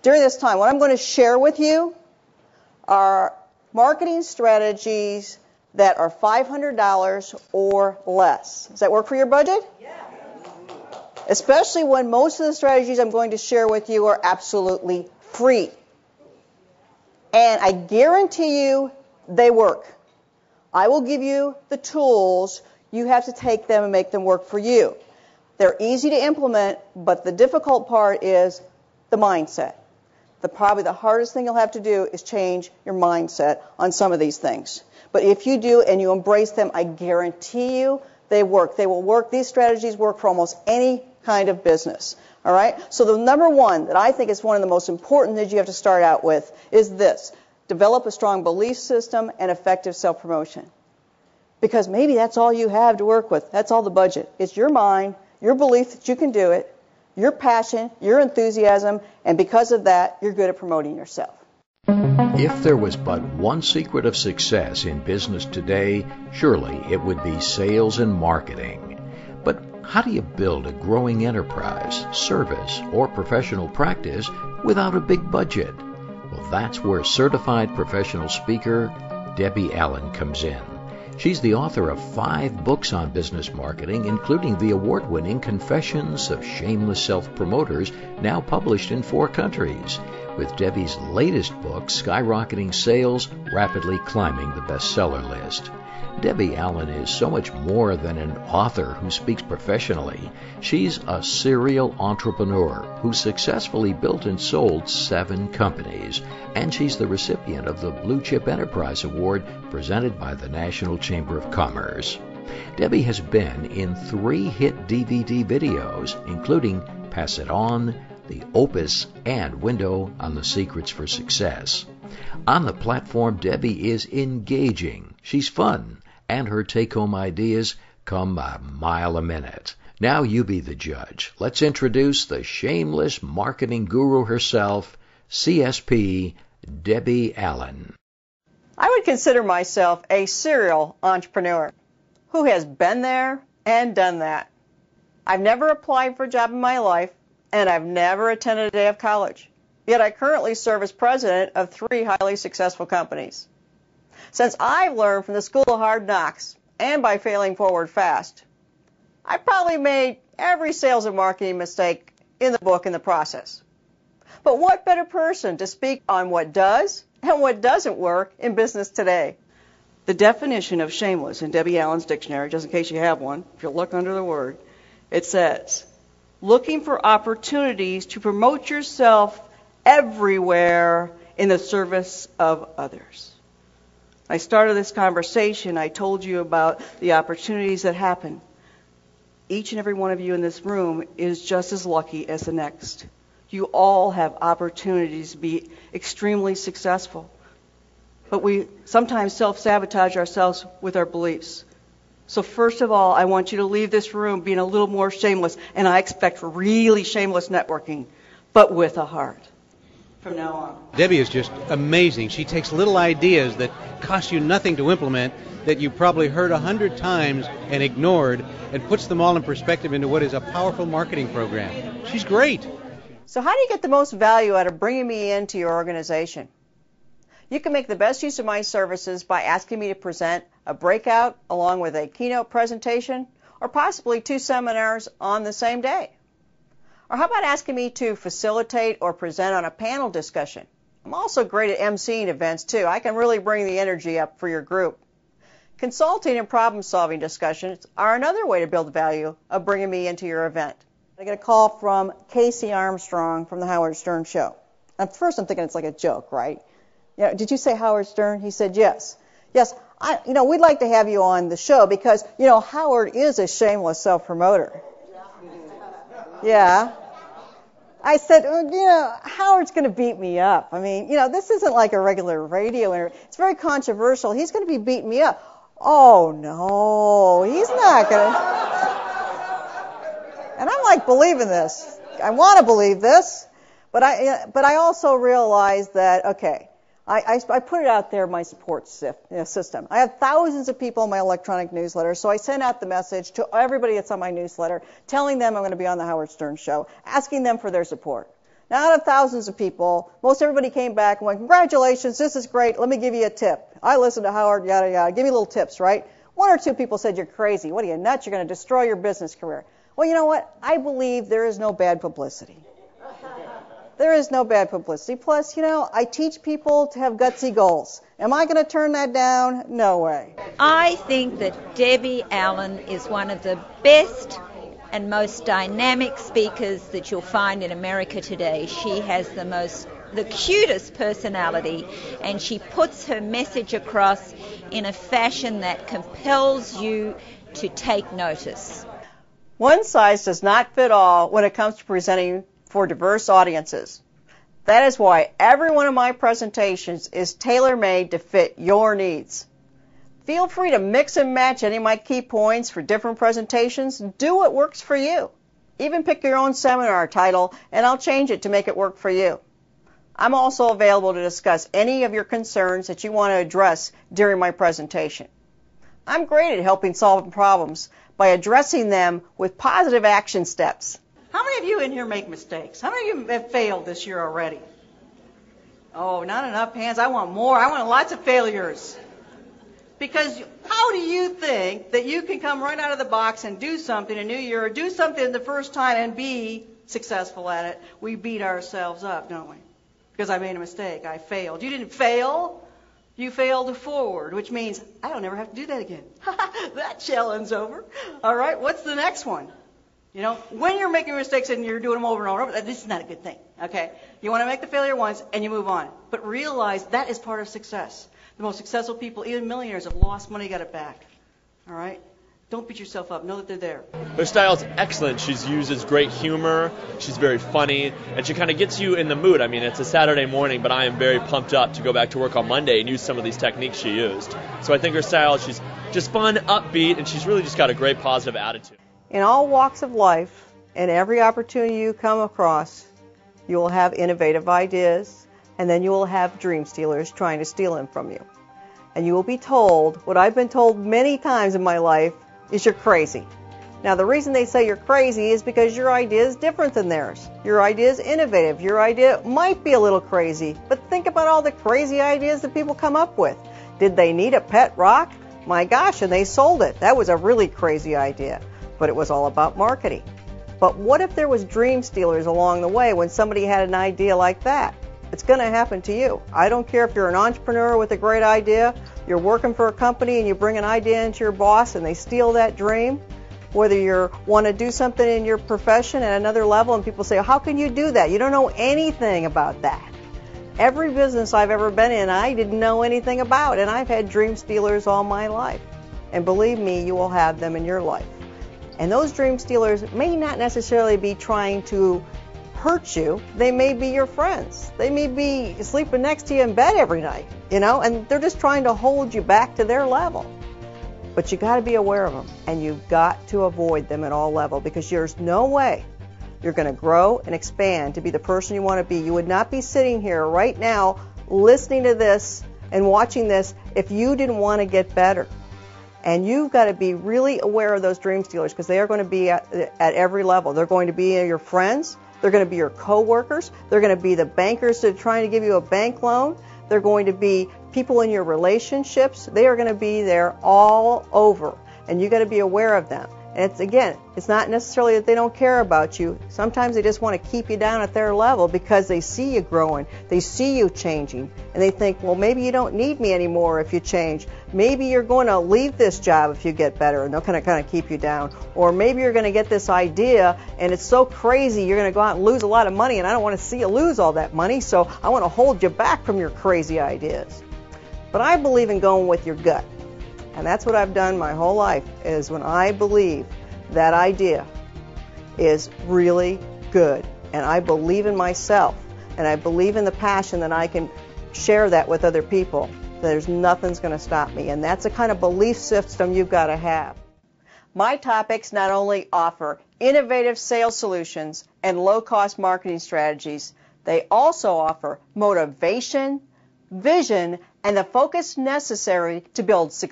during this time, what I'm going to share with you are marketing strategies that are $500 or less. Does that work for your budget? Yeah. Especially when most of the strategies I'm going to share with you are absolutely free. And I guarantee you they work. I will give you the tools. You have to take them and make them work for you. They're easy to implement, but the difficult part is the mindset. Probably the hardest thing you'll have to do is change your mindset on some of these things. But if you do and you embrace them, I guarantee you they work. They will work. These strategies work for almost any kind of business. All right? So the number one that I think is one of the most important that you have to start out with is this. Develop a strong belief system and effective self-promotion. Because maybe that's all you have to work with. That's all the budget. It's your mind, your belief that you can do it, your passion, your enthusiasm, and because of that, you're good at promoting yourself. If there was but one secret of success in business today, surely it would be sales and marketing. But how do you build a growing enterprise, service, or professional practice without a big budget? Well, that's where certified professional speaker Debbie Allen comes in. She's the author of 5 books on business marketing, including the award-winning Confessions of Shameless Self-Promoters, now published in 4 countries, with Debbie's latest book, skyrocketing sales, rapidly climbing the bestseller list. Debbie Allen is so much more than an author who speaks professionally. She's a serial entrepreneur who successfully built and sold 7 companies, and she's the recipient of the Blue Chip Enterprise Award presented by the National Chamber of Commerce. Debbie has been in 3 hit DVD videos, including Pass It On, The Opus, and Window on the Secrets for Success. On the platform, Debbie is engaging. She's fun, and her take-home ideas come a mile a minute. Now you be the judge. Let's introduce the shameless marketing guru herself, CSP Debbie Allen. I would consider myself a serial entrepreneur who has been there and done that. I've never applied for a job in my life, and I've never attended a day of college. Yet I currently serve as president of 3 highly successful companies. Since I've learned from the School of Hard Knocks and by failing forward fast, I've probably made every sales and marketing mistake in the book in the process. But what better person to speak on what does and what doesn't work in business today? The definition of shameless in Debbie Allen's dictionary, just in case you have one, if you look under the word, it says, looking for opportunities to promote yourself everywhere in the service of others. I started this conversation, I told you about the opportunities that happen. Each and every one of you in this room is just as lucky as the next. You all have opportunities to be extremely successful. But we sometimes self-sabotage ourselves with our beliefs. So first of all, I want you to leave this room being a little more shameless, and I expect really shameless networking, but with a heart. From now on. Debbie is just amazing. She takes little ideas that cost you nothing to implement that you probably heard 100 times and ignored and puts them all in perspective into what is a powerful marketing program. She's great. So how do you get the most value out of bringing me into your organization? You can make the best use of my services by asking me to present a breakout along with a keynote presentation or possibly 2 seminars on the same day. Or how about asking me to facilitate or present on a panel discussion? I'm also great at emceeing events, too. I can really bring the energy up for your group. Consulting and problem-solving discussions are another way to build the value of bringing me into your event. I get a call from Casey Armstrong from the Howard Stern Show. At first, I'm thinking it's like a joke, right? You know, did you say Howard Stern? He said, yes. Yes, we'd like to have you on the show because, Howard is a shameless self-promoter. Yeah. I said, Howard's going to beat me up. I mean, this isn't like a regular radio interview. It's very controversial. He's going to be beating me up. Oh, no, he's not going to. And I'm like believing this. I want to believe this. But I also realized that, okay, I put it out there in my support system. I have thousands of people in my electronic newsletter, so I sent out the message to everybody that's on my newsletter, telling them I'm going to be on the Howard Stern Show, asking them for their support. Now, out of thousands of people, most everybody came back and went, congratulations, this is great, let me give you a tip. I listened to Howard, yada, yada, give me little tips, right? One or two people said, you're crazy. What are you, nuts? You're going to destroy your business career. Well, you know what? I believe there is no bad publicity. There is no bad publicity. Plus, I teach people to have gutsy goals. Am I going to turn that down? No way. I think that Debbie Allen is one of the best and most dynamic speakers that you'll find in America today. She has the cutest personality, and she puts her message across in a fashion that compels you to take notice. One size does not fit all when it comes to presenting for diverse audiences. That is why every one of my presentations is tailor-made to fit your needs. Feel free to mix and match any of my key points for different presentations. Do what works for you. Even pick your own seminar title, and I'll change it to make it work for you. I'm also available to discuss any of your concerns that you want to address during my presentation. I'm great at helping solve problems by addressing them with positive action steps. How many of you in here make mistakes? How many of you have failed this year already? Oh, not enough hands. I want more. I want lots of failures. Because how do you think that you can come right out of the box and do something a new year, or do something the first time and be successful at it? We beat ourselves up, don't we? Because I made a mistake. I failed. You didn't fail. You failed forward, which means I don't ever have to do that again. That challenge over. All right, what's the next one? When you're making mistakes and you're doing them over and over, this is not a good thing, okay? You want to make the failure once and you move on. But realize that is part of success. The most successful people, even millionaires, have lost money, got it back. All right? Don't beat yourself up. Know that they're there. Her style's excellent. She uses great humor. She's very funny. And she kind of gets you in the mood. I mean, it's a Saturday morning, but I am very pumped up to go back to work on Monday and use some of these techniques she used. So I think her style, she's just fun, upbeat, and she's really just got a great positive attitude. In all walks of life, and every opportunity you come across, you will have innovative ideas, and then you will have dream stealers trying to steal them from you. And you will be told, what I've been told many times in my life, is you're crazy. Now, the reason they say you're crazy is because your idea is different than theirs. Your idea is innovative. Your idea might be a little crazy, but think about all the crazy ideas that people come up with. Did they need a pet rock? My gosh, and they sold it. That was a really crazy idea, but it was all about marketing. But what if there was dream stealers along the way when somebody had an idea like that? It's going to happen to you. I don't care if you're an entrepreneur with a great idea, you're working for a company and you bring an idea into your boss and they steal that dream, whether you want to do something in your profession at another level and people say, how can you do that? You don't know anything about that. Every business I've ever been in, I didn't know anything about, and I've had dream stealers all my life. And believe me, you will have them in your life. And those dream stealers may not necessarily be trying to hurt you. They may be your friends. They may be sleeping next to you in bed every night, and they're just trying to hold you back to their level. But you got to be aware of them, and you've got to avoid them at all levels, because there's no way you're going to grow and expand to be the person you want to be. You would not be sitting here right now listening to this and watching this if you didn't want to get better. And you've got to be really aware of those dream stealers, because they are going to be at every level. They're going to be your friends. They're going to be your coworkers. They're going to be the bankers that are trying to give you a bank loan. They're going to be people in your relationships. They are going to be there all over, and you got to be aware of them. And it's not necessarily that they don't care about you. Sometimes they just want to keep you down at their level because they see you growing, they see you changing, and they think, well, maybe you don't need me anymore if you change. Maybe you're going to leave this job if you get better, and they'll kind of keep you down. Or maybe you're going to get this idea, and it's so crazy you're going to go out and lose a lot of money, and I don't want to see you lose all that money, so I want to hold you back from your crazy ideas. But I believe in going with your gut. And that's what I've done my whole life, is when I believe that idea is really good, and I believe in myself, and I believe in the passion that I can share that with other people, there's nothing's going to stop me. And that's the kind of belief system you've got to have. My topics not only offer innovative sales solutions and low-cost marketing strategies, they also offer motivation, vision, and the focus necessary to build success.